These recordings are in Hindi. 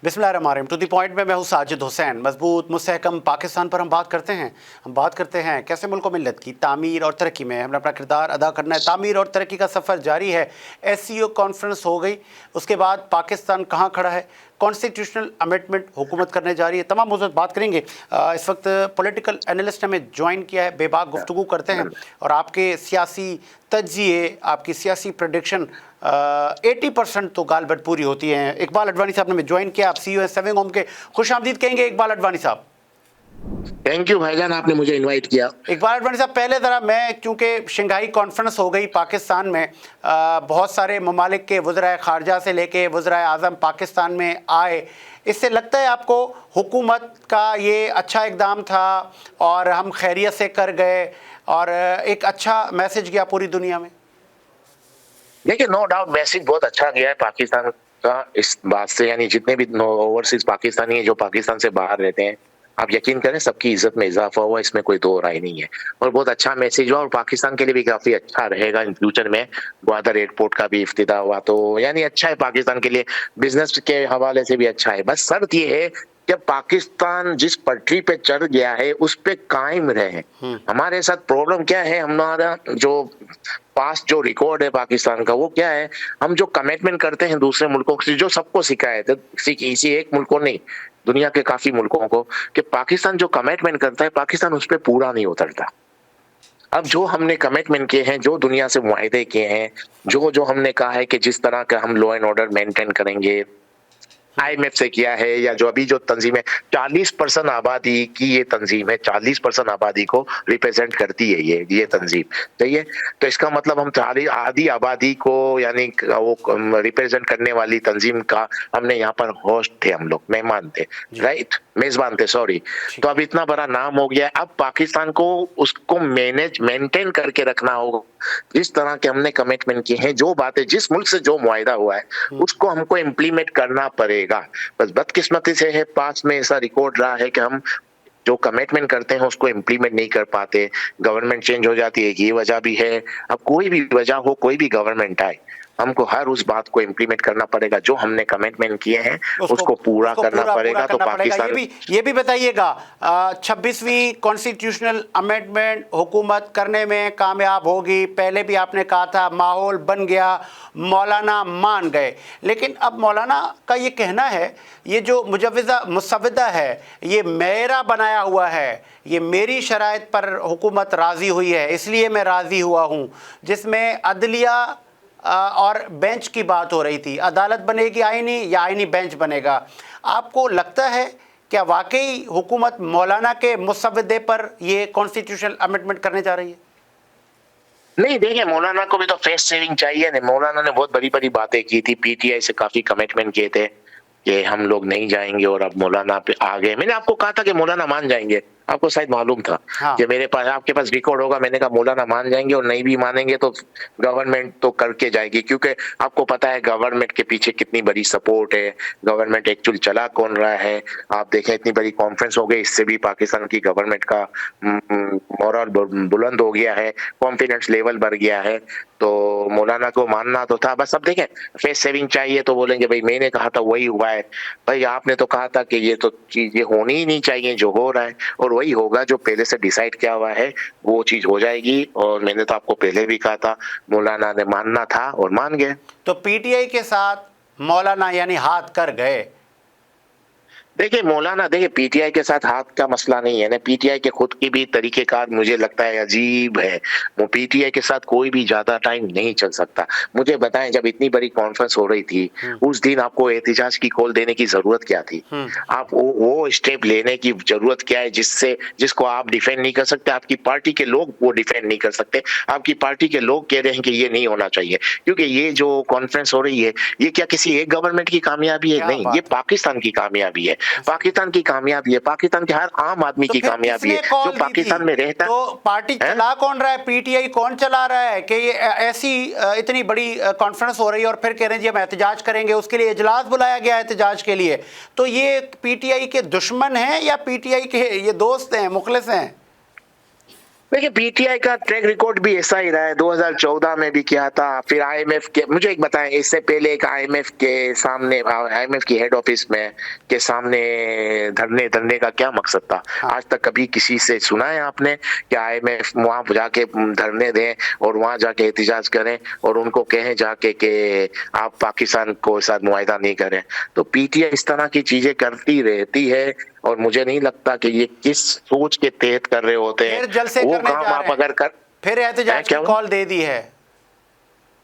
बिस्मिल्लाहिर्रहमानिर्रहीम। टू द पॉइंट में मैं हूँ साजिद हुसैन। मजबूत मुस्तहकम पाकिस्तान पर हम बात करते हैं कैसे मुल्क मिल्लत की तामीर और तरक्की में हमने अपना किरदार अदा करना है। तामीर और तरक्की का सफ़र जारी है। SCO कॉन्फ्रेंस हो गई, उसके बाद पाकिस्तान कहाँ खड़ा है, कॉन्स्टिट्यूशनल अमेंडमेंट हुकूमत करने जा रही है, तमाम मौजूद बात करेंगे। इस वक्त पॉलिटिकल एनालिस्ट हमें ज्वाइन किया है, बेबाक गुफ्तगू करते हैं और आपके सियासी तज्जिए, आपकी सियासी प्रेडिक्शन 80% तो गालबत पूरी होती है। इकबाल अडवाणी साहब ने हमें ज्वाइन किया। आप CEO हैं सेविंग होम के, खुश आमदीद कहेंगे इकबाल अडवाणी साहब। थैंक यू भाईजान, आपने मुझे इनवाइट किया। इकबाल अडवाणी साहब, पहले ज़रा मैं, क्योंकि शंघाई कॉन्फ्रेंस हो गई पाकिस्तान में, बहुत सारे ममालिक के वज़राए ख़ारजा से लेके वज़राए आज़म पाकिस्तान में आए, इससे लगता है आपको हुकूमत का ये अच्छा इक़दाम था और हम खैरियत से कर गए और एक अच्छा मैसेज गया पूरी दुनिया में? देखिए, नो डाउट मैसेज बहुत अच्छा गया है पाकिस्तान का इस बात से, यानी जितने भी ओवरसीज पाकिस्तानी हैं जो पाकिस्तान से बाहर रहते हैं, आप यकीन करें सबकी इज्जत में इजाफा हुआ, इसमें कोई दो राय नहीं है। और बहुत अच्छा मैसेज हुआ और पाकिस्तान के लिए भी काफी अच्छा रहेगा इन फ्यूचर में। ग्वादर एयरपोर्ट का भी इफ्तिताह हुआ, तो यानी अच्छा है पाकिस्तान के लिए, बिजनेस के हवाले से भी अच्छा है। बस शर्त ये है कि पाकिस्तान जिस पटरी पे चढ़ गया है उस पे कायम रहे। हमारे साथ प्रॉब्लम क्या है, हमारा जो पास्ट जो रिकॉर्ड है पाकिस्तान का, वो क्या है, हम जो कमिटमेंट करते हैं दूसरे मुल्कों से, जो सबको सिखाए थे, किसी एक मुल्क को नहीं, दुनिया के काफी मुल्कों को, कि पाकिस्तान जो कमिटमेंट करता है पाकिस्तान उस पर पूरा नहीं उतरता। अब जो हमने कमिटमेंट किए हैं, जो दुनिया से मुआहदे किए हैं, जो जो हमने कहा है कि जिस तरह का हम लॉ एंड ऑर्डर मेंटेन करेंगे, IMF से किया है, या जो अभी जो तंजीम है, 40% आबादी की ये तंजीम है, 40% आबादी को रिप्रेजेंट करती है ये तंजीम, सही है। तो इसका मतलब हम आधी आबादी को, यानी वो रिप्रेजेंट करने वाली तंजीम का हमने यहाँ पर होस्ट थे, हम लोग मेहमान थे, राइट, मेजबान थे, सॉरी। तो अब इतना बड़ा नाम हो गया, अब पाकिस्तान को उसको मेंटेन करके रखना होगा। जिस तरह के हमने कमिटमेंट किए हैं, जो बातें, जिस मुल्क से जो मुआहदा हुआ है, उसको हमको इम्प्लीमेंट करना पड़ेगा। बस बदकिस्मती से है, पास में ऐसा रिकॉर्ड रहा है कि हम जो कमिटमेंट करते हैं उसको इम्प्लीमेंट नहीं कर पाते, गवर्नमेंट चेंज हो जाती है, ये वजह भी है। अब कोई भी वजह हो, कोई भी गवर्नमेंट आए, हमको हर उस बात को इम्प्लीमेंट करना पड़ेगा, जो हमने कमिटमेंट किए हैं उसको पूरा करना पड़ेगा। तो पाकिस्तान, ये भी बताइएगा, 26वीं कॉन्स्टिट्यूशनल अमेंडमेंट हुकूमत करने में कामयाब होगी? पहले भी आपने कहा था माहौल बन गया, मौलाना मान गए, लेकिन अब मौलाना का ये कहना है ये जो मुसव्वदा है ये मेरा बनाया हुआ है, ये मेरी शराइत पर हुकूमत राज़ी हुई है इसलिए मैं राज़ी हुआ हूँ, जिसमें अदलिया और बेंच की बात हो रही थी। अदालत बनेगी आईनी या आईनी बेंच बनेगा? आपको लगता है क्या वाकई हुकूमत मौलाना के मुसव्वदे पर ये कॉन्स्टिट्यूशनल अमेंडमेंट करने जा रही है? नहीं, देखिए, मौलाना को भी तो फेस सेविंग चाहिए ना। मौलाना ने बहुत बड़ी बड़ी बातें की थी, PTI से काफी कमिटमेंट किए थे कि हम लोग नहीं जाएंगे, और अब मौलाना पे आ गए। मैंने आपको कहा था कि मौलाना मान जाएंगे, आपको शायद मालूम था। हाँ। कि मेरे पास, आपके पास रिकॉर्ड होगा, मैंने कहा मौलाना मान जाएंगे, और नहीं भी मानेंगे तो गवर्नमेंट तो करके जाएगी, क्योंकि आपको पता है गवर्नमेंट के पीछे कितनी बड़ी सपोर्ट है, गवर्नमेंट एक्चुअली चला कौन रहा है। आप देखें, इतनी बड़ी कॉन्फ्रेंस हो गई, इससे भी पाकिस्तान की गवर्नमेंट का मोरल बुलंद हो गया है, कॉन्फिडेंस लेवल बढ़ गया है। तो मौलाना को मानना तो था। बस अब देखें, फेस सेविंग चाहिए तो बोलेंगे भाई मैंने कहा था वही हुआ है। भाई आपने तो कहा था कि ये तो चीज ये होनी ही नहीं चाहिए, जो हो रहा है, और वही होगा जो पहले से डिसाइड किया हुआ है, वो चीज हो जाएगी। और मैंने तो आपको पहले भी कहा था, मौलाना ने मानना था और मान गए। तो PTI के साथ मौलाना यानी हाथ कर गए? देखिए मौलाना, देखिए PTI के साथ हाथ का मसला नहीं है ना, PTI के खुद की भी तरीकेकार मुझे लगता है अजीब है। वो PTI के साथ कोई भी ज्यादा टाइम नहीं चल सकता। मुझे बताएं, जब इतनी बड़ी कॉन्फ्रेंस हो रही थी उस दिन आपको एहतिजाज की कॉल देने की जरूरत क्या थी? आप वो स्टेप लेने की जरूरत क्या है जिसको आप डिफेंड नहीं कर सकते? आपकी पार्टी के लोग वो डिफेंड नहीं कर सकते। आपकी पार्टी के लोग कह रहे हैं कि ये नहीं होना चाहिए, क्योंकि ये जो कॉन्फ्रेंस हो रही है ये क्या किसी एक गवर्नमेंट की कामयाबी है? नहीं, ये पाकिस्तान की कामयाबी है, पाकिस्तान की कामयाबी है, पाकिस्तान के हर आम आदमी की कामयाबी है जो पाकिस्तान में रहता है। तो पार्टी चला कौन रहा है? PTI कौन चला रहा है कि ये ऐसी इतनी बड़ी कॉन्फ्रेंस हो रही है और फिर कह रहे हैं जी हम एहतजाज करेंगे, उसके लिए इजलास बुलाया गया है एहतजाज के लिए? तो ये PTI के दुश्मन हैं या PTI के ये दोस्त हैं, मुखलिस हैं? देखिए पीटीआई का ट्रैक रिकॉर्ड भी ऐसा ही रहा है, 2014 में भी किया था, फिर आईएमएफ के, मुझे एक बताएं, इससे पहले एक आईएमएफ के सामने, आईएमएफ की हेड ऑफिस में के सामने धरने धरने का क्या मकसद था? हाँ। आज तक कभी किसी से सुना है आपने कि आईएमएफ वहां जाके धरने दें और वहां जाके एहतिजाज करें और उनको कहें जाके कि आप पाकिस्तान को साथ मुआहिदा नहीं करें? तो पीटीआई इस तरह की चीजें करती रहती है और मुझे नहीं लगता कि ये किस सोच के तहत कर रहे होते हैं। फिर जलसे वो करने काम जा आप रहे हैं, अगर कर फिर एहतजाज क्या की हुआ? कॉल दे दी है।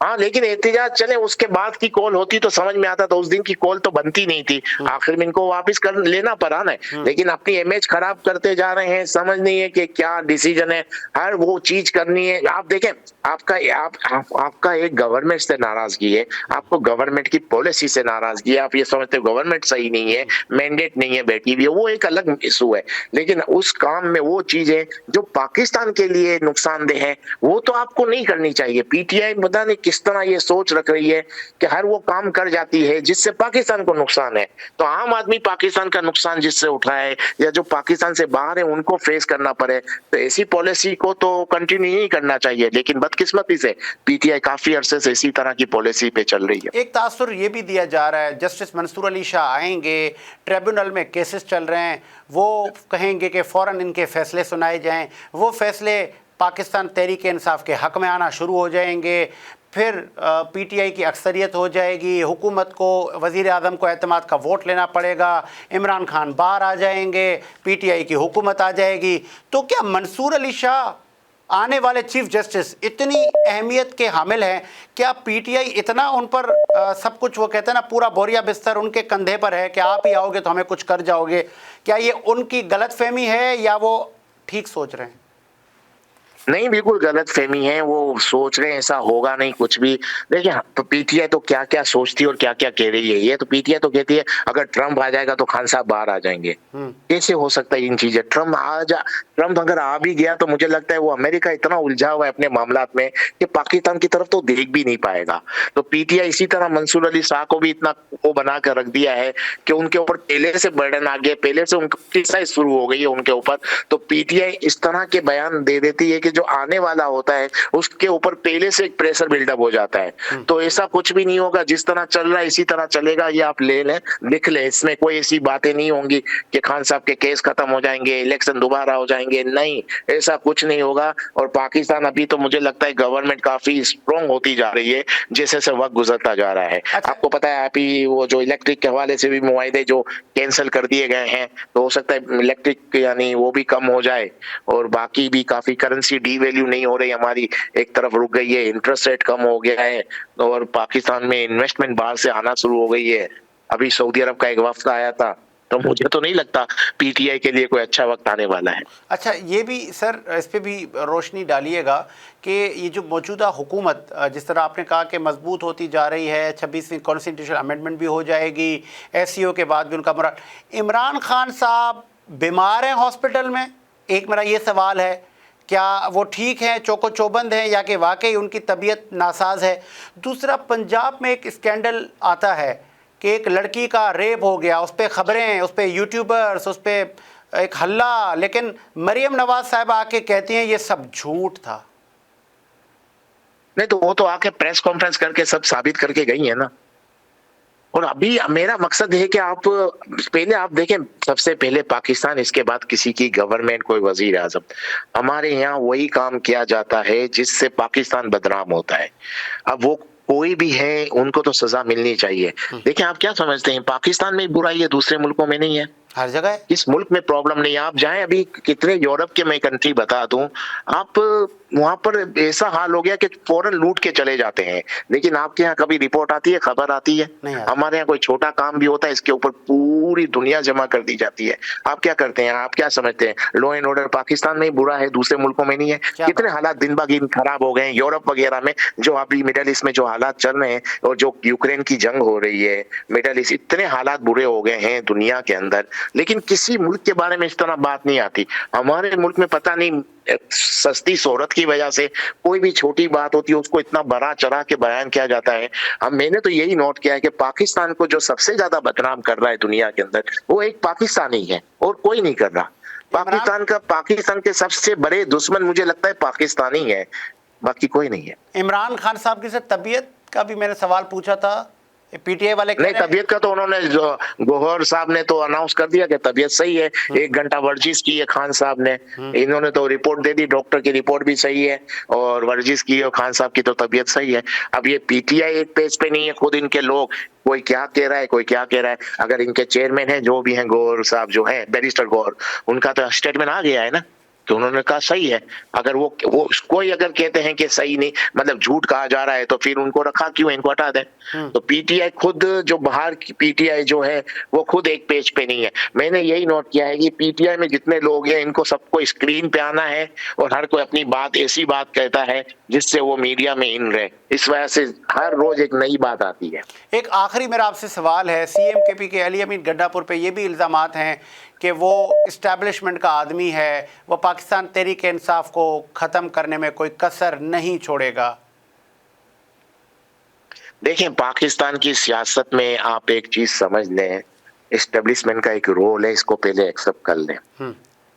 हाँ, लेकिन एहतिजाज चले, उसके बाद की कॉल होती तो समझ में आता, तो उस दिन की कॉल तो बनती नहीं थी, आखिर में इनको वापस कर लेना पड़ा ना। लेकिन अपनी इमेज खराब करते जा रहे हैं, समझ नहीं है कि क्या डिसीजन है, हर वो चीज करनी है। आप देखें, आपका एक गवर्नमेंट से नाराजगी है, आपको गवर्नमेंट की पॉलिसी से नाराजगी है, आप ये समझते हो गवर्नमेंट सही नहीं है, मैंडेट नहीं है बैठी हुई है, वो एक अलग इशू है। लेकिन उस काम में वो चीजें जो पाकिस्तान के लिए नुकसानदेह है, वो तो आपको नहीं करनी चाहिए। पीटीआई पता नहीं किस तरह ये सोच रख रही है कि हर वो काम कर जाती है जिससे पाकिस्तान को नुकसान है, तो आम आदमी पाकिस्तान का नुकसान जिससे उठाए या जो पाकिस्तान से बाहर है उनको फेस करना पड़े, तो ऐसी पॉलिसी को तो कंटिन्यू नहीं करना चाहिए। लेकिन बदकिस्मती से पीटीआई काफी अरसे से इसी तरह की पॉलिसी पे चल रही है। एक तासुर ये भी दिया जा रहा है, जस्टिस मंसूर अली शाह आएंगे, ट्रिब्यूनल में केसेस चल रहे हैं, वो कहेंगे कि फ़ौरन इनके फैसले सुनाए जाएं, वो फैसले पाकिस्तान तहरीक इंसाफ के हक़ में आना शुरू हो जाएंगे, फिर पीटीआई की अक्सरियत हो जाएगी, हुकूमत को, वज़ीर आज़म को एतमाद का वोट लेना पड़ेगा, इमरान खान बाहर आ जाएंगे, पीटीआई की हुकूमत आ जाएगी। तो क्या मंसूर अली शाह आने वाले चीफ जस्टिस इतनी अहमियत के हामिल हैं? क्या पीटीआई इतना उन पर सब कुछ, वो कहते हैं ना, पूरा बोरिया बिस्तर उनके कंधे पर है कि आप ही आओगे तो हमें कुछ कर जाओगे? क्या ये उनकी गलतफहमी है या वो ठीक सोच रहे हैं? नहीं, बिल्कुल गलत फहमी है, वो सोच रहे हैं ऐसा होगा नहीं कुछ भी। देखिए तो पीटीआई तो क्या क्या सोचती है और क्या क्या कह रही है। ये तो पीटीआई तो कहती है अगर ट्रंप आ जाएगा तो खान साहब बाहर आ जाएंगे। कैसे हो सकता है इन चीजें? ट्रंप अगर आ भी गया तो मुझे लगता है वो अमेरिका इतना उलझा हुआ है अपने मामलात में कि पाकिस्तान की तरफ तो देख भी नहीं पाएगा। तो पीटीआई इसी तरह मंसूर अली शाह को भी इतना वो बना कर रख दिया है कि उनके ऊपर पहले से बर्डन आ गया, पहले से उनकी क्रिटिसाइज शुरू हो गई है उनके ऊपर। तो पीटीआई इस तरह के बयान दे देती है कि जो आने वाला होता है उसके ऊपर पहले से एक प्रेशर बिल्डअप हो जाता है। तो ऐसा कुछ भी नहीं होगा, जिस तरह चल रहा है इसी तरह चलेगा, ये आप ले लें, लिख लें। इसमें कोई ऐसी बातें नहीं होंगी कि खान साहब के केस खत्म हो जाएंगे, इलेक्शन दोबारा हो जाएंगे, नहीं, ऐसा कुछ नहीं होगा। और पाकिस्तान अभी तो मुझे लगता है गवर्नमेंट काफी स्ट्रॉन्ग होती जा रही है जैसे जैसे वक्त गुजरता जा रहा है। आपको पता है अभी वो जो इलेक्ट्रिक के हवाले से भी मुआहदे जो कैंसिल कर दिए गए हैं, तो हो सकता है इलेक्ट्रिक यानी वो भी कम हो जाए, और बाकी भी काफी करेंसी डीवैल्यू नहीं हो रही हमारी, एक तरफ रुक गई है, इंटरेस्ट रेट कम हो गया है, और पाकिस्तान में इन्वेस्टमेंट बाहर से आना शुरू हो गई है। अभी सऊदी अरब का एक वफ्द आया था, तो मुझे तो नहीं लगता पीटीआई के लिए कोई अच्छा वक्त आने वाला है। अच्छा, ये भी सर, इस पे भी रोशनी डालिएगा कि ये जो मौजूदा हुकूमत, जिस तरह आपने कहा कि मजबूत होती जा रही है, 26वीं कॉन्स्टिट्यूशनल अमेंडमेंट भी हो जाएगी, एससीओ के बाद भी उनका मुराद, इमरान खान साहब बीमार हैं हॉस्पिटल में? एक मेरा ये सवाल है, क्या वो ठीक हैं, चौको चौबंद हैं, या कि वाकई उनकी तबीयत नासाज है? दूसरा, पंजाब में एक स्कैंडल आता है कि एक लड़की का रेप हो गया, उस पर ख़बरें, उस पर यूट्यूबर्स, उस पर एक हल्ला, लेकिन मरियम नवाज साहब आके कहती हैं ये सब झूठ था। नहीं तो वो तो आके प्रेस कॉन्फ्रेंस करके सब साबित करके गई है ना। और अभी मेरा मकसद है कि आप पहले आप देखें, सबसे पहले पाकिस्तान, इसके बाद किसी की गवर्नमेंट, कोई वजीर आजम। हमारे यहाँ वही काम किया जाता है जिससे पाकिस्तान बदनाम होता है। अब वो कोई भी है, उनको तो सजा मिलनी चाहिए। देखिए आप क्या समझते हैं, पाकिस्तान में बुराई है, दूसरे मुल्कों में नहीं है? हर जगह है। इस मुल्क में प्रॉब्लम नहीं है। आप जाएं, अभी कितने यूरोप के मैं कंट्री बता दूं, आप वहां पर ऐसा हाल हो गया कि फौरन लूट के चले जाते हैं। लेकिन आपके यहाँ कभी रिपोर्ट आती है, खबर आती है? नहीं आती। हमारे यहाँ कोई छोटा काम भी होता है, इसके ऊपर पूरी दुनिया जमा कर दी जाती है। आप क्या करते हैं, आप क्या समझते हैं लॉ एंड ऑर्डर पाकिस्तान में ही बुरा है, दूसरे मुल्कों में नहीं है? कितने हालात दिन ब दिन खराब हो गए हैं यूरोप वगैरह में, जो अभी मिडल ईस्ट में जो हालात चल रहे हैं, और जो यूक्रेन की जंग हो रही है, मिडल ईस्ट, इतने हालात बुरे हो गए हैं दुनिया के अंदर, लेकिन किसी मुल्क के बारे में इस तरह बात नहीं आती। हमारे मुल्क में पता नहीं सस्ती शोहरत की वजह से कोई भी छोटी बात होती है उसको इतना बड़ा चढ़ा के बयान किया जाता है। मैंने तो यही नोट किया है कि पाकिस्तान को जो सबसे ज्यादा बदनाम कर रहा है दुनिया के अंदर, वो एक पाकिस्तानी है और कोई नहीं कर रहा। पाकिस्तान के सबसे बड़े दुश्मन मुझे लगता है पाकिस्तानी है, बाकी कोई नहीं है। इमरान खान साहब की से तबीयत का भी मैंने सवाल पूछा था, पीटीआई वाले नहीं, तबीयत का तो उन्होंने जो गौहर साहब ने तो अनाउंस कर दिया कि तबीयत सही है। 1 घंटा वर्जिश की है खान साहब ने, इन्होंने तो रिपोर्ट दे दी, डॉक्टर की रिपोर्ट भी सही है और वर्जिश की है और खान साहब की तो तबीयत सही है। अब ये पीटीआई एक पेज पे नहीं है, खुद इनके लोग कोई क्या कह रहा है, कोई क्या कह रहा है। अगर इनके चेयरमैन है जो भी हैं, गौहर साहब जो है, बैरिस्टर गौहर, उनका तो स्टेटमेंट आ गया है ना, तो उन्होंने कहा सही है। अगर वो कोई अगर कहते हैं कि सही नहीं, मतलब झूठ कहा जा रहा है, तो फिर उनको रखा क्यों, इनको हटा दें। तो पीटीआई खुद जो बाहर की पीटीआई जो है वो खुद एक पेज पे नहीं है। मैंने यही नोट किया है कि पीटीआई में जितने लोग हैं इनको सबको स्क्रीन पे आना है और हर कोई अपनी बात ऐसी बात कहता है जिससे वो मीडिया में इन रहे। इस वजह से हर रोज एक नई बात आती है। एक आखिरी मेरा आपसे सवाल है, सीएमकेपी के अली अमीन गड्ढापुर पे ये भी इल्ज़ामात हैं कि वो इस्टेब्लिशमेंट का आदमी है, वो पाकिस्तान तहरीक इंसाफ को ख़त्म करने में कोई कसर नहीं छोड़ेगा। देखिए, पाकिस्तान की सियासत में आप एक चीज समझ लें, एस्टेब्लिशमेंट का एक रोल है, इसको पहले एक्सेप्ट कर लें।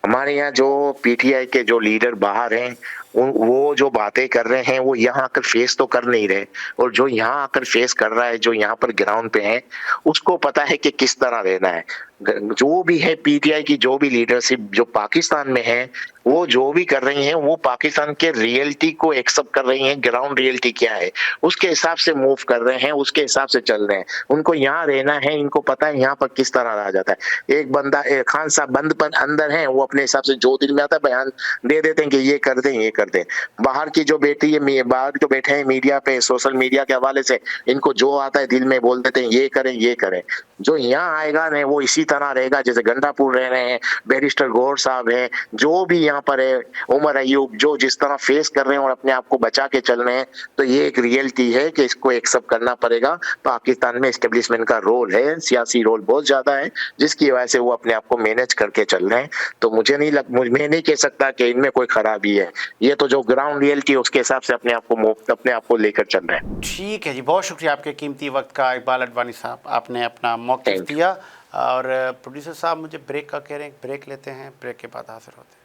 हमारे यहाँ जो पीटीआई के जो लीडर बाहर हैं वो जो बातें कर रहे हैं वो यहाँ आकर फेस तो कर नहीं रहे, और जो यहाँ आकर फेस कर रहा है, जो यहाँ पर ग्राउंड पे है, उसको पता है कि किस तरह रहना है। जो भी है पीटीआई की जो भी लीडरशिप जो पाकिस्तान में है, वो जो भी कर रही हैं वो पाकिस्तान के रियलिटी को एक्सेप्ट कर रही हैं। ग्राउंड रियलिटी क्या है उसके हिसाब से मूव कर रहे हैं, उसके हिसाब से चल रहे हैं। उनको यहाँ रहना है, इनको पता है यहाँ पर किस तरह रहा जाता है। एक बंदा खान साहब बंद पर अंदर है, वो अपने हिसाब से जो दिल में आता है बयान दे देते हैं कि ये कर दें, ये कर दें। बाहर की जो बेटी है, बाहर जो बैठे हैं मीडिया पे, सोशल मीडिया के हवाले से, इनको जो आता है दिल में बोल देते हैं ये करें, ये करें। जो यहाँ आएगा ना वो इसी तरह रहेगा जैसे गंडापुर रह रहे हैं, बैरिस्टर गौहर साहब हैं, जो भी यहाँ पर है, उमर अयूब, जो जिस तरह फेस कर रहे हैं और अपने आप को बचा के चल रहे हैं। तो ये एक रियलिटी है कि इसको एक्सेप्ट करना पड़ेगा। पाकिस्तान में एस्टेब्लिशमेंट का रोल है, सियासी रोल बहुत ज्यादा है, जिसकी वजह से वो अपने आप को मैनेज करके चल रहे हैं। तो मैं नहीं कह सकता कि इनमें कोई खराबी है। ये तो जो ग्राउंड रियलिटी है उसके हिसाब से अपने आप को लेकर चल रहे हैं। ठीक है जी, बहुत शुक्रिया आपके कीमती वक्त का इकबाल अडवाणी साहब, आपने अपना मौक़िफ़ दिया। और प्रोड्यूसर साहब मुझे ब्रेक का कह रहे हैं, ब्रेक लेते हैं, ब्रेक के बाद हाजिर होते हैं।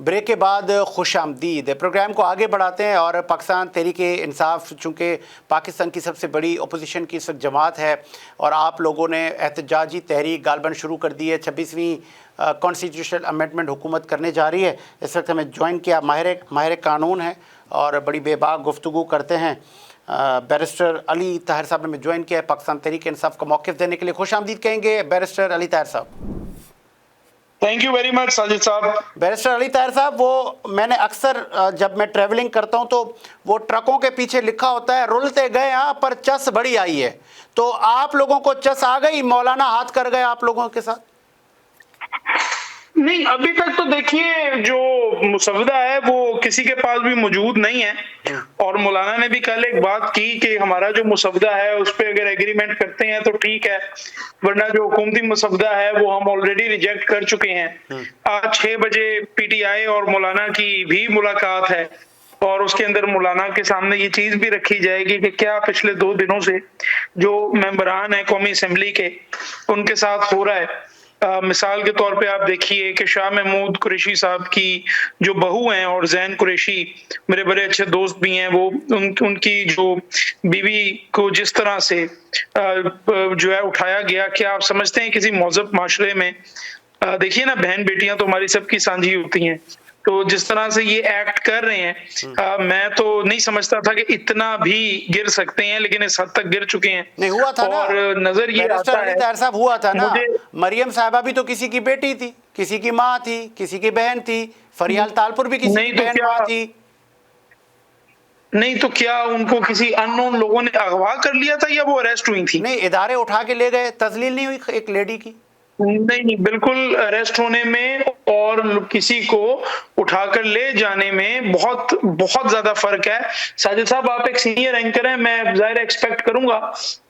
ब्रेक के बाद खुशामदीद। प्रोग्राम को आगे बढ़ाते हैं और पाकिस्तान तहरीक इंसाफ चूँकि पाकिस्तान की सबसे बड़ी अपोजिशन की इस वक्त जमात है और आप लोगों ने एहतजाजी तहरीक गालबन शुरू कर दी है। 26वीं कॉन्स्टिट्यूशनल अमेंडमेंट हुकूमत करने जा रही है। इस वक्त हमें ज्वाइन किया माहिर कानून है और बड़ी बेबाक गुफ्तगू करते हैं बैरिस्टर अली ताहिर साहब ने हमें ज्वाइन किया है पाकिस्तान तहरीक इंसाफ का मौक़िफ़ देने के लिए। खुशामदीद कहेंगे बैरिस्टर अली ताहिर साहब। Thank you very much Sajid साहब। बैरिस्टर अली ताहिर साहब, वो मैंने अक्सर जब मैं ट्रैवलिंग करता हूं तो वो ट्रकों के पीछे लिखा होता है रुलते गए यहाँ पर चस बड़ी आई है, तो आप लोगों को चस आ गई, मौलाना हाथ कर गए आप लोगों के साथ? नहीं, अभी तक तो देखिए जो मुसवदा है वो किसी के पास भी मौजूद नहीं है और मौलाना ने भी कल एक बात की कि हमारा जो मुसवदा है उस पर अगर एग्रीमेंट करते हैं तो ठीक है, वरना जो हुकूमती मुसवदा है वो हम ऑलरेडी रिजेक्ट कर चुके हैं। आज 6 बजे पीटीआई और मौलाना की भी मुलाकात है और उसके अंदर मौलाना के सामने ये चीज भी रखी जाएगी कि क्या पिछले 2 दिनों से जो मेंबरान है कौमी असेंबली के उनके साथ हो रहा है। मिसाल के तौर पे आप देखिए कि शाह महमूद कुरैशी साहब की जो बहू हैं और जैन कुरैशी मेरे बड़े अच्छे दोस्त भी हैं, वो उनकी जो बीवी को जिस तरह से जो है उठाया गया, क्या आप समझते हैं किसी मौजूद माशरे में देखिए ना, बहन बेटियां तो हमारी सबकी साझी होती हैं, तो जिस तरह से ये एक्ट कर रहे हैं मैं तो नहीं समझता था कि इतना भी गिर सकते हैं, लेकिन इस हद तक गिर चुके हैं। नहीं हुआ था और ना, नजर ये आता है ताहिर साहब हुआ था ना, मरियम साहिबा भी तो किसी की बेटी थी, किसी की माँ थी, किसी की बहन थी, फरियाल तालपुर भी किसी की बहन माँ थी। नहीं तो क्या उनको किसी अननोन लोगों ने अगवा कर लिया था या वो अरेस्ट हुई थी? नहीं, इदारे उठा के ले गए, तजलील नहीं हुई एक लेडी की? नहीं, बिल्कुल अरेस्ट होने में और किसी को उठाकर ले जाने में बहुत बहुत ज्यादा फर्क है। साजिद साहब, आप एक सीनियर एंकर हैं, मैं जाहिर एक्सपेक्ट करूंगा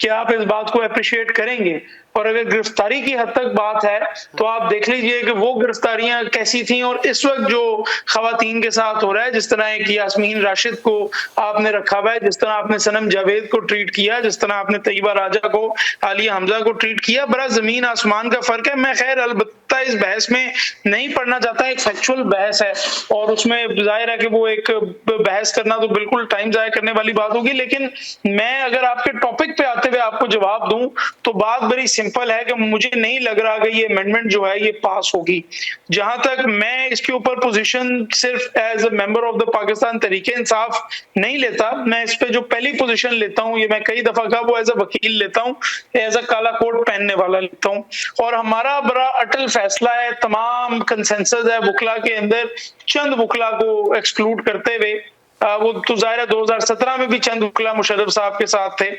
कि आप इस बात को अप्रिशिएट करेंगे। और अगर गिरफ्तारी की हद तक बात है तो आप देख लीजिए कि वो गिरफ्तारियां कैसी थी और इस वक्त जो खवातीन के साथ हो रहा है, जिस तरह एक यास्मीन राशिद को आपने रखा हुआ है, जिस तरह आपने सनम जावेद को ट्रीट किया, जिस तरह आपने तैयबा राजा को, आलिया हमजा को ट्रीट किया, बड़ा जमीन आसमान का फर्क है। मैं खैर अलबत्ता इस बहस में नहीं पढ़ना चाहता, एक फैक्चुअल बहस है और उसमें जाहिर है कि वो एक बहस करना तो बिल्कुल टाइम जाया करने वाली बात होगी। लेकिन मैं अगर आपके टॉपिक पे आते हुए आपको जवाब दूं तो बात बड़ी सिंपल है कि मुझे नहीं लग रहा कि ये अमेंडमेंट जो है ये पास होगी। जहां तक मैं इसके ऊपर पोजीशन सिर्फ as a member of the Pakistan Tehreek-e Insaf नहीं लेता, मैं इस पे जो पहली पोजीशन लेता हूं, ये मैं कई दफा कहा, वो एज अ वकील लेता हूं, एज अ काला कोट पहनने वाला लेता हूं। और हमारा बड़ा अटल फैसला है, तमाम कंसेंसस है वकला के अंदर, चंद वकला को एक्सक्लूड करते हुए, वो तो जाहिर है 2017 में भी चंद वकला मुशर्रफ साहब के साथ थे,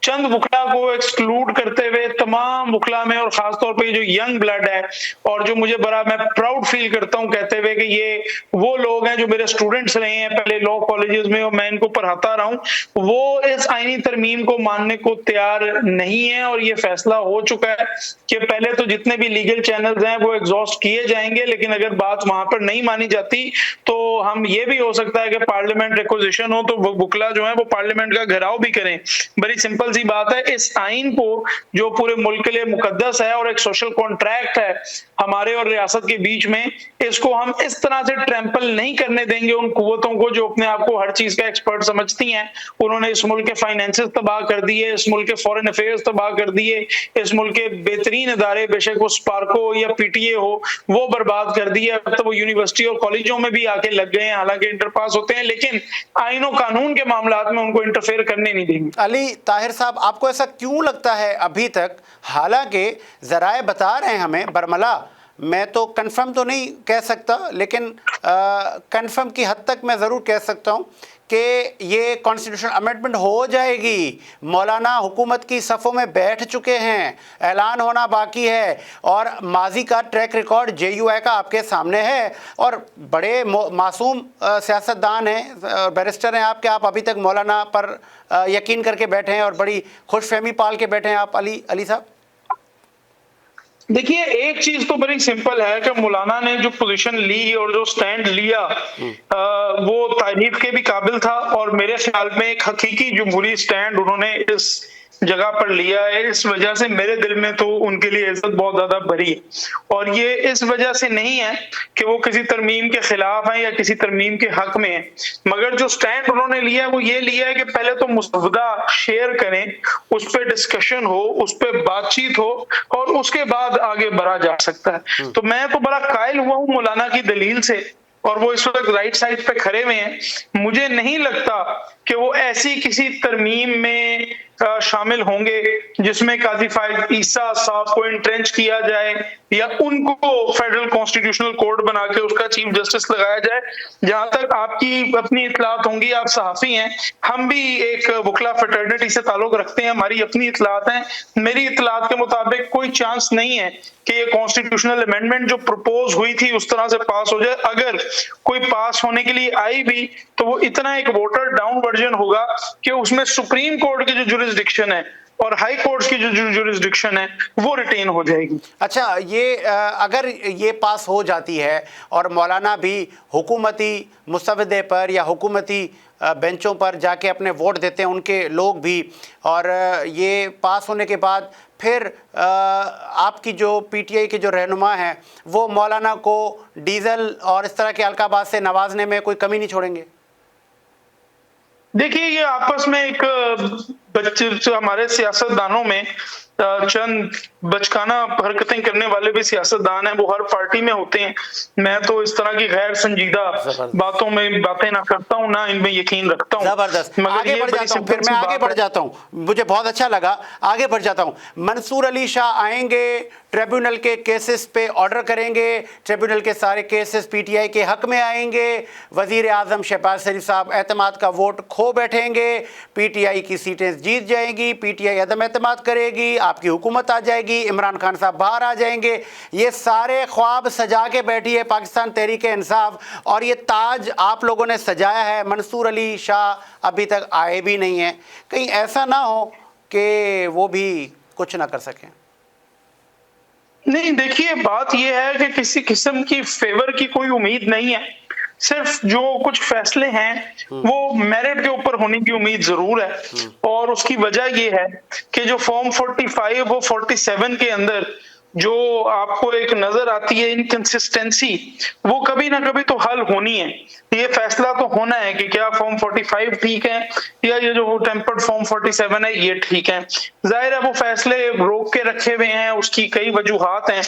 चंद वकला को एक्सक्लूड करते हुए तमाम वकला में, और खासतौर पे जो यंग ब्लड है और जो मुझे बड़ा मैं प्राउड फील करता हूं कहते हुए कि ये वो लोग हैं जो मेरे स्टूडेंट्स रहे हैं पहले लॉ कॉलेजेस में और मैं इनको पढ़ाता रहा हूं, वो इस आईनी तरमीम को मानने को तैयार नहीं है। और ये फैसला हो चुका है कि पहले तो जितने भी लीगल चैनल्स हैं वो एग्जॉस्ट किए जाएंगे, लेकिन अगर बात वहां पर नहीं मानी जाती तो हम ये भी हो सकता है कि पार्लियामेंट रिक्वेजिशन हो तो वकला जो है वो पार्लियामेंट का घेराव भी करें। बड़ी सिंपल सी बात है, इस आइन को जो पूरे मुल्क के लिए मुकद्दस है और एक सोशल कॉन्ट्रैक्ट है हमारे और रियासत के बीच में, इसको हम इस तरह से ट्रैम्पल नहीं करने देंगे उन कुव्वतों को जो अपने आप को हर चीज का एक्सपर्ट समझती हैं। उन्होंने इस मुल्क के फाइनेंसेस तबाह कर दिए, इस मुल्क के फॉरेन अफेयर्स तबाह कर दिए, इस मुल्क के बेहतरीन इदारे, बेशक वो स्पार्को या पीटीए हो, वो बर्बाद कर दिए। अब तो वो यूनिवर्सिटी और कॉलेजों में भी आके लग गए हैं, हालांकि इंटर पास होते हैं, लेकिन आईन और कानून के मामलात में उनको इंटरफेयर करने नहीं देंगे। अली ताहिर साहब, आपको ऐसा क्यों लगता है अभी तक, हालांकि जराए बता रहे हैं हमें, बरमला मैं तो कंफर्म तो नहीं कह सकता, लेकिन कंफर्म की हद तक मैं ज़रूर कह सकता हूँ कि ये कॉन्स्टिट्यूशन अमेंडमेंट हो जाएगी। मौलाना हुकूमत की सफ़ों में बैठ चुके हैं, ऐलान होना बाकी है, और माजी का ट्रैक रिकॉर्ड JUI का आपके सामने है, और बड़े मासूम सियासतदान हैं, बैरिस्टर हैं आपके, आप अभी तक मौलाना पर यकीन करके बैठे हैं और बड़ी खुशफहमी पाल के बैठे हैं आप अली साहब। देखिए, एक चीज तो बड़ी सिंपल है कि मौलाना ने जो पोजीशन ली और जो स्टैंड लिया वो तारीफ के भी काबिल था, और मेरे ख्याल में एक हकीकी जमहूरी स्टैंड उन्होंने इस जगह पर लिया है। इस वजह से मेरे दिल में तो उनके लिए इज्जत बहुत ज्यादा भरी है, और ये इस वजह से नहीं है कि वो किसी तरमीम के खिलाफ हैं या किसी तरमीम के हक में है, मगर जो स्टैंड उन्होंने लिया है वो ये लिया है कि पहले तो मुसवदा शेयर करें, उस पर डिस्कशन हो, उस पर बातचीत हो, और उसके बाद आगे बढ़ा जा सकता है। तो मैं तो बड़ा कायल हुआ हूँ मौलाना की दलील से, और वो इस वक्त राइट साइड पे खड़े हुए हैं। मुझे नहीं लगता कि वो ऐसी किसी तरमीम में शामिल होंगे जिसमें काजी फाइज ईसा साहब को इंट्रेंच किया जाए या उनको फेडरल कॉन्स्टिट्यूशनल कोर्ट बना के उसका चीफ जस्टिस लगाया जाए। जहां तक आपकी अपनी इतलात होंगी, आप सहाफी हैं, हम भी एक वकला फ्रेटर्निटी से ताल्लुक रखते हैं, हमारी अपनी इतलात हैं। मेरी इतलात के मुताबिक कोई चांस नहीं है कि ये कॉन्स्टिट्यूशनल अमेंडमेंट जो प्रपोज हुई थी उस तरह से पास हो जाए। अगर कोई पास होने के लिए आई भी तो वो इतना एक वोटर डाउन वर्जन होगा कि उसमें सुप्रीम कोर्ट की जो जुरिस्डिक्शन है और हाई कोर्ट की जो जुरिस्डिक्शन है वो रिटेन हो जाएगी। अच्छा, ये अगर ये पास हो जाती है और मौलाना भी हुकूमती मुसवदे पर या हुकूमती बेंचों पर जाके अपने वोट देते हैं, उनके लोग भी, और ये पास होने के बाद फिर आपकी जो PTI के जो रहनुमा हैं वो मौलाना को डीजल और इस तरह के अलकाबाज से नवाजने में कोई कमी नहीं छोड़ेंगे। देखिए, ये आपस में एक बच्चे हमारे सियासतदानों में चंद बचकाना हरकतें करने वाले भी सियासतदान हैं, वो हर पार्टी में होते हैं। मैं तो इस तरह की गैर संजीदा बातों में बातें ना करता हूं, ना इनमें यकीन रखता हूं। जबरदस्त, आगे बढ़ जाता हूं, फिर मैं आगे बढ़ जाता हूं, मुझे बहुत अच्छा लगा, आगे बढ़ जाता हूं। मंसूर अली शाह आएंगे, ट्रिब्यूनल के केसेस पे ऑर्डर करेंगे, ट्रिब्यूनल के सारे केसेस PTI के हक में आएंगे, वजीर आजम शहबाज शरीफ साहब एतमाद का वोट खो बैठेंगे, PTI की सीटें जीत जाएंगी, PTI अदम एतमाद करेगी, आपकी हुकूमत आ जाएगी, इमरान खान साहब बाहर आ जाएंगे। ये सारे ख्वाब सजा के बैठी है पाकिस्तान तहरीक इंसाफ, और ये ताज आप लोगों ने सजाया है। मंसूर अली शाह अभी तक आए भी नहीं हैं, कहीं ऐसा ना हो कि वो भी कुछ ना कर सकें। नहीं, देखिए बात ये है कि किसी किस्म की फेवर की कोई उम्मीद नहीं है। सिर्फ जो कुछ फैसले हैं, वो मेरिट के ऊपर होने की उम्मीद ज़रूर है और उसकी वजह ये है कि जो फॉर्म 45 वो 47 के अंदर जो आपको एक नज़र आती है इनकंसिस्टेंसी, वो कभी ना कभी तो हल होनी है। ये फैसला तो होना है कि क्या फॉर्म 45 ठीक है या ये जो टेम्पर्ड फॉर्म 47 है ये ठीक है। ज़ाहिर है वो फैसले रोक के रखे हुए हैं, उसकी कई वजूहात हैं।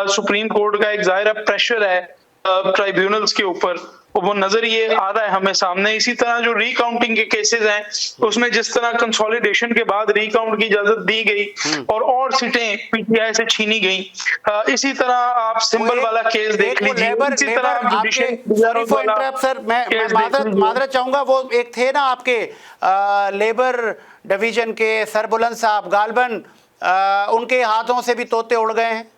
सुप्रीम कोर्ट का एक ज़ाहिर प्रेशर है ट्राइब्यूनल्स के ऊपर, वो नजर ये आ रहा है हमें सामने। इसी तरह जो रिकाउंटिंग के केसेस हैं उसमें जिस तरह कंसोलिडेशन के बाद रिकाउंट की इजाजत दी गई और सीटें पीटीआई से छीनी गई, इसी तरह आप सिंबल वाला केस देख लीजिए। इसी तरह आप जुडिशियल सर मैं माजरत चाहूंगा, वो एक थे ना आपके लेबर डिवीजन के सरबुलंद साहब गालबन, उनके हाथों से भी तोते उड़ गए हैं।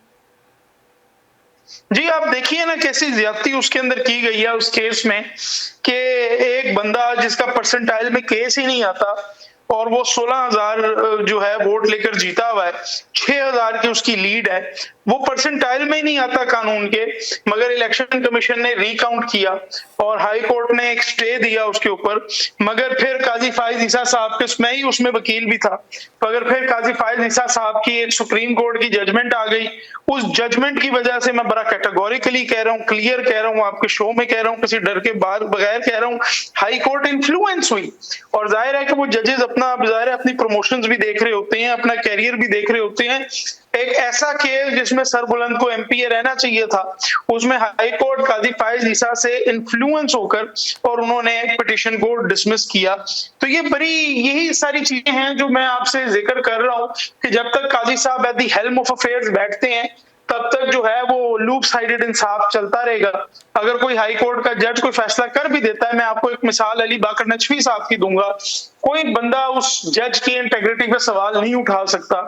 जी, आप देखिए ना कैसी ज्यादती उसके अंदर की गई है उस केस में कि एक बंदा जिसका परसेंटाइल में केस ही नहीं आता और वो 16,000 जो है वोट लेकर जीता हुआ है, 6,000 की उसकी लीड है, वो परसेंटाइल में ही नहीं आता कानून के, मगर इलेक्शन कमीशन ने रिकाउंट किया और हाई कोर्ट ने एक स्टे दिया उसके ऊपर। मगर फिर काजी फाइज ईसा साहब के, मैं ही उसमें वकील भी था, मगर फिर काजी फाइज ईसा साहब की एक सुप्रीम कोर्ट की जजमेंट आ गई। उस जजमेंट की वजह से मैं बड़ा कैटेगोरिकली कह रहा हूँ, क्लियर कह रहा हूँ, आपके शो में कह रहा हूँ, किसी डर के बगैर कह रहा हूँ, हाई कोर्ट इन्फ्लुएंस हुई। और जाहिर है कि वो जजेस अपना जाहिर है अपनी प्रमोशंस भी देख रहे होते हैं, अपना कैरियर भी देख रहे होते हैं। एक ऐसा केस जिसमें सरबुलंद को एमपीए रहना चाहिए था, उसमें हाई कोर्ट काजी फाइज ईसा से इन्फ्लुएंस होकर और उन्होंने एक पिटीशन को डिसमिस किया। तो ये बड़ी यही सारी चीजें हैं जो मैं आपसे जिक्र कर रहा हूं कि जब तक काजी साहब at the helm of affairs बैठते हैं तब तक जो है वो लूप साइडेड इंसाफ चलता रहेगा। अगर कोई हाई कोर्ट का जज कोई फैसला कर भी देता है, मैं आपको एक मिसाल अली बाकर नचवी साहब की दूंगा, कोई बंदा उस जज की इंटेग्रिटी पे सवाल नहीं उठा सकता।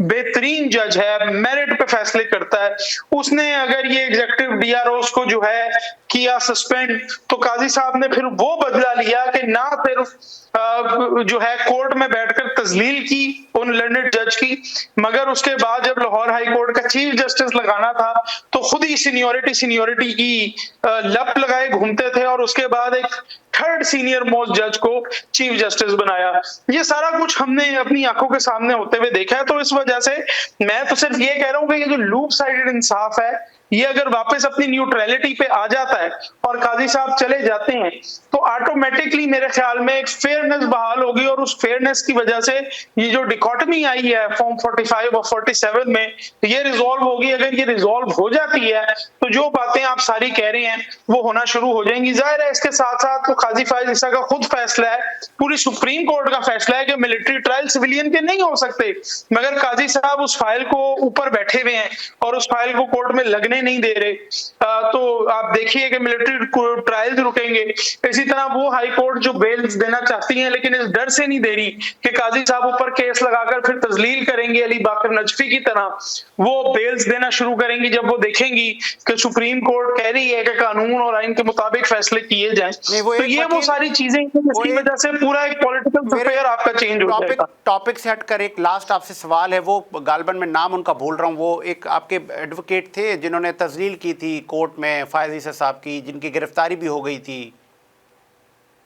बेहतरीन जज है, मेरिट पे फैसले करता है। उसने अगर ये एग्जीक्यूटिव डीआरओस को जो है किया सस्पेंड, तो काजी साहब ने फिर वो बदला लिया कि ना सिर्फ जो है कोर्ट में बैठकर तजलील की उन लर्नेड जज की, मगर उसके बाद जब लाहौर हाई कोर्ट का चीफ जस्टिस लगाना था तो खुद ही सीनियोरिटी की लप लगाए घूमते थे और उसके बाद एक थर्ड सीनियर मोस्ट जज को चीफ जस्टिस बनाया। ये सारा कुछ हमने अपनी आंखों के सामने होते हुए देखा है। तो इस वजह से मैं तो सिर्फ ये कह रहा हूं कि ये जो लूप साइडेड इंसाफ है, ये अगर वापस अपनी न्यूट्रलिटी पे आ जाता है और काजी साहब चले जाते हैं तो ऑटोमेटिकली मेरे ख्याल में एक फेयरनेस बहाल होगी और उस फेयरनेस की वजह से ये जो डिकोटमी आई है फॉर्म 45 और 47 में, ये रिजॉल्व होगी। अगर ये रिजॉल्व हो जाती है तो जो बातें आप सारी कह रहे हैं वो होना शुरू हो जाएंगी। जाहिर है इसके साथ साथ तो काजी फाइज ईसा का खुद फैसला है, पूरी सुप्रीम कोर्ट का फैसला है कि मिलिट्री ट्रायल सिविलियन के नहीं हो सकते, मगर काजी साहब उस फाइल को ऊपर बैठे हुए हैं और उस फाइल को कोर्ट में लगने नहीं दे रहे। तो आप देखिए कि मिलिट्री ट्रायल्स रुकेंगे। इसी तरह वो हाई कोर्ट जो बेल्स देना चाहती हैं लेकिन इस डर से नहीं दे रही कि काजी साहब ऊपर केस लगाकर फिर तजलील करेंगे अली बाकर नजफी की तरह, वो बेल्स देना शुरू करेंगी जब वो देखेंगी कि सुप्रीम कोर्ट कह रही है कि कानून और आइन के मुताबिक फैसले किए जाएं। तो ये वो सारी चीजें जिसकी वजह से पूरा एक पॉलिटिकल अफेयर आपका चेंज हो जाएगा। टॉपिक से हटकर एक लास्ट आपसे सवाल है, वो गालबन में नाम उनका भूल रहा हूँ, वो एक आपके एडवोकेट थे जिन्होंने तस्लील की थी कोर्ट में फायज ईसा साहब की, जिनकी गिरफ्तारी भी हो गई थी,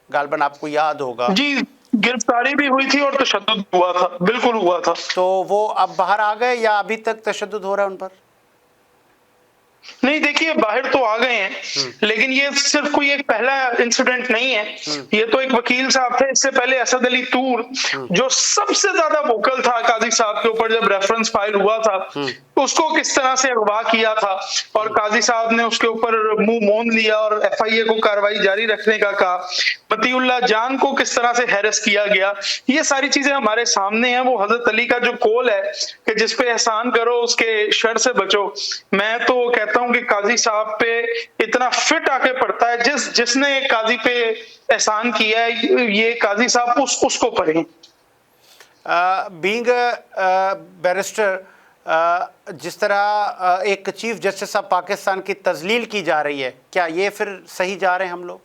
गालबन आपको याद होगा। जी, गिरफ्तारी भी हुई थी और तशद्दुद हुआ था, बिल्कुल हुआ था। तो वो अब बाहर आ गए या अभी तक तशद्दुद हो रहा है उन पर? नहीं, देखिए बाहर तो आ गए हैं लेकिन ये सिर्फ कोई एक पहला इंसिडेंट नहीं है। ये तो एक वकील साहब थे, इससे पहले असद अली तूर जो सबसे ज्यादा वोकल था काजी साहब के ऊपर जब रेफरेंस फाइल हुआ था, उसको किस तरह से अगवा किया था और काजी साहब ने उसके ऊपर मुंह मोंद लिया और एफआईए को कार्रवाई जारी रखने का कहा। मतीउल्लाह जान को किस तरह से हैरेस किया गया, ये सारी चीजें हमारे सामने हैं। वो हजरत अली का जो कौल है कि जिस पे एहसान करो उसके शर से बचो, मैं तो कहता हूं कि काजी साहब पे इतना फिट आके पड़ता है, जिसने काजी पे एहसान किया है ये काजी साहब उसको पढ़ें। बीइंग बैरिस्टर, जिस तरह एक चीफ जस्टिस ऑफ पाकिस्तान की तजलील की जा रही है, क्या ये फिर सही जा रहे हैं हम लोग?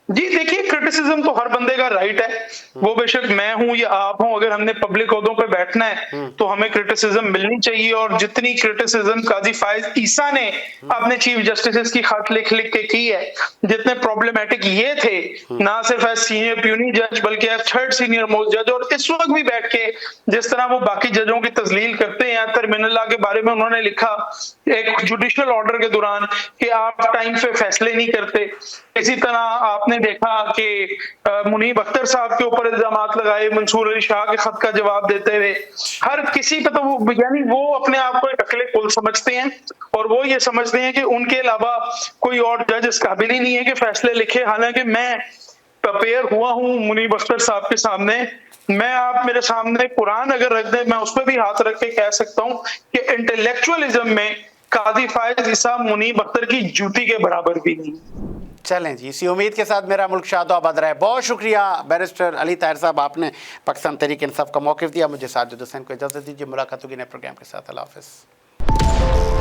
जी देखिए, क्रिटिसिज्म तो हर बंदे का राइट है, वो बेशक मैं हूं या आप हूं, अगर हमने पब्लिक ओहदों पे बैठना है तो हमें क्रिटिसिज्म मिलनी चाहिए। और जितनी क्रिटिसिज्म काजी फायज ईसा ने अपने चीफ जस्टिस की खत लिख लिख के की है, जितने प्रॉब्लमेटिक ये थे, ना सिर्फ एज सीनियर प्यूनी जज बल्कि एज थर्ड सीनियर मोस्ट जज, और इस वक्त भी बैठ के जिस तरह वो बाकी जजों की तजलील करते हैं, तरमिनल्लाह के बारे में उन्होंने लिखा एक जुडिशियल ऑर्डर के दौरान कि आप टाइम पे फैसले नहीं करते। इसी तरह आपने देखा कि मुनीब अख्तर साहब के ऊपर इल्जामात लगाए मंसूर अली शाह के खत का जवाब देते हुए। हर किसी पे तो वो यानी वो अपने आप को एक अकेले कुल समझते हैं और वो ये समझते हैं कि उनके अलावा कोई और जज इस काबिल ही नहीं है कि फैसले लिखे। हालांकि मैं प्रिपेयर हुआ हूं मुनीब अख्तर साहब के सामने, मैं आप मेरे सामने कुरान अगर रख दें मैं उस पर भी हाथ रख के कह सकता हूं कि इंटेलेक्चुअलिज्म में काजी फायज ईसा मुनीब अख्तर की जूती के बराबर भी नहीं। चलें जी, इसी उम्मीद के साथ मेरा मुल्क शाद आबाद रहे। बहुत शुक्रिया बैरिस्टर अली ताहिर साहब, आपने पाकिस्तान तहरीक इंसाफ का मौक़िफ़ दिया। मुझे साजिद हुसैन को इजाज़त दीजिए, मुलाकात होगी नए प्रोग्राम के साथ। अल्लाह हाफ़िज़।